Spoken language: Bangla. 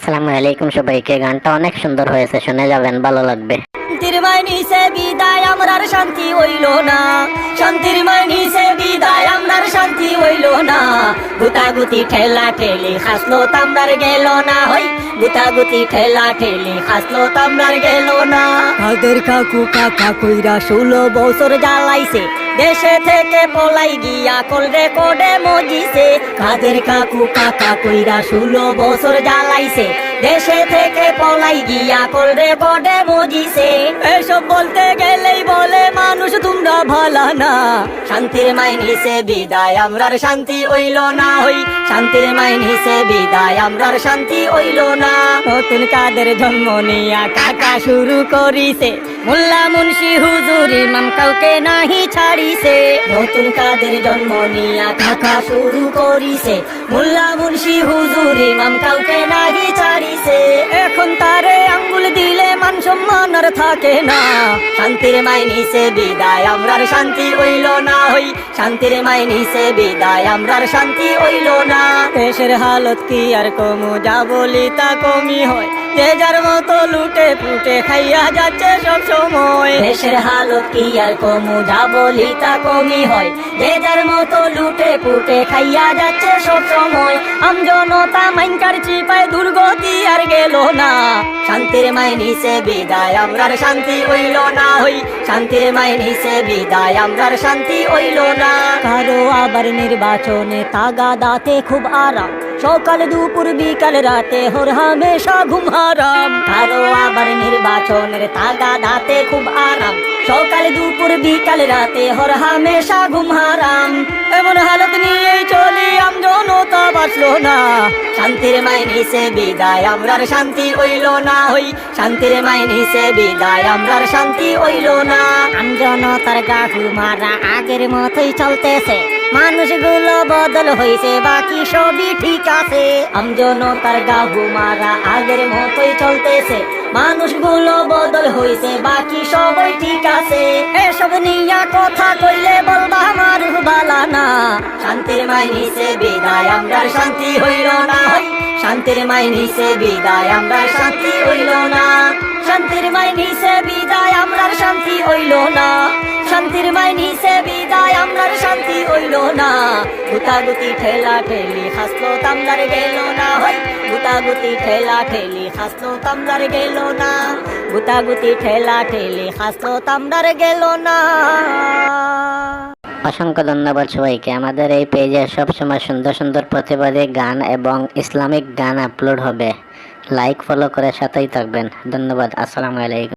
আসসালামু আলাইকুম সবাইকে। গানটা অনেক সুন্দর হয়েছে, শুনে যাবেন, ভালো লাগবে। শান্তির মাইনিসে বিদায় আমরার শান্তি হইল না, শান্তির মাইনিসে বিদায় আমরার শান্তি হইল না। গুতাগুতি ঠেলা ঠেলি হাসলো তামরার গেল না, হই গুতাগুতি ঠেলা ঠেলি হাসলো তামরার গেল না। কাদের কাকু কাকা কইরা 16 বছর জ্বালাইছে, দেশে থেকে পলাই গিয়া কল রেকর্ডে মজিছে। কাদের কাকু কাকা কইরা 16 বছর জ্বালাইছে, দেশে থেকে পলাই গিয়া কল রেকর্ডে মজিছে। এসব বলতে গেলেই বলে মানুষ তোমরা ভালা না। শান্তির মাইনিসে বিদায় আমরার শান্তি হইল না, হই শান্তির মাইনিসে বিদায় আমরার শান্তি হইল না। নতুন কাদের জন্ম নিয়া কাকা শুরু করিছে, মোল্লা মুন্সি হুজুর ইমাম কাউকে নাহি ছাড়িছে। নতুন কাদের জন্ম নিয়া কাকা শুরু করিছে, মোল্লা মুন্সি হুজুর ইমাম কাউকে নাহি ছাড়িছে। এখন তারে আঙ্গুল দিলে মান সম্মান আর থাকে না। শান্তির মাইনিসে বিদায় আমরার শান্তি হইল না, হই শান্তির মাইনিসে বিদায় আমরার শান্তি হইল না। দেশের হালত কি আর কমু, যা বলি তা কমই হয়, যে যার মতো লুটে পুটে খাইয়া যাচ্ছে সব সময়। দেশের হালত কি আর কমু, যা বলি তা কমই হয়, যে যার মতো লুটে পুটে খাইয়া যাচ্ছে সব সময়। আমজনতা মাইনকার চিপায় দুর্গতি আর গেল না। শান্তির মাইনিসে বিদায় আমরার শান্তি হইল না, হই শান্তির মাইনিসে বিদায় আমরার শান্তি হইল না। কারো আবার নির্বাচনে তাগাদাতে খুব আরাম, সকাল দুপুর বিকাল রাতে হর হামেশা ঘুম হারাম। কারো আবার নির্বাচনের তাগাদাতে খুব আরাম, সকাল দুপুর বিকাল রাতে হর হামেশা ঘুম হারাম। এমন হালত নিয়ে চলি আমজনতা বাঁচলো না। শান্তির মাইনিসে বিদায় আমরার শান্তি হইল না, হই শান্তির মাইনিসে বিদায় আমরার শান্তি হইল না। আমজনতার গাহু মারা আগের মতোই চলতেছে, মানুষগুলো বদল হইছে, বাকি সবই ঠিক আছে। আমজনতার গাহু মারা আগের মতোই চলতেছে, মানুষগুলো বদল হইছে, বাকি সবই ঠিক আছে। এসব নিয়া কথা কইলে বলবা আমার বালা না। শান্তির মাইনিসে বিদায় আমরার শান্তি হইল না, হই শান্তির মাইনিসে বিদায় আমরার শান্তি হইল না। শান্তির মাইনিসে বিদায় আমরার শান্তি হইল না, শান্তির মাইনিসে বিদায় আমরার শান্তি হইল না। গুতাগুতি ঠেলা ঠেলি হাসলো তামরার গেল না, হই গুতাগুতি ঠেলা ঠেলি হাসলো তামরার গেল না। গুতাগুতি ঠেলা ঠেলি হাসলো তামরার গেল না। অসংখ্য ধন্যবাদ সবাইকে। আমাদের এই পেজে সবসময় সুন্দর সুন্দর প্রতিবাদী গান এবং ইসলামিক গান আপলোড হবে। লাইক ফলো করে সাথেই থাকবেন। ধন্যবাদ। আসসালামু আলাইকুম।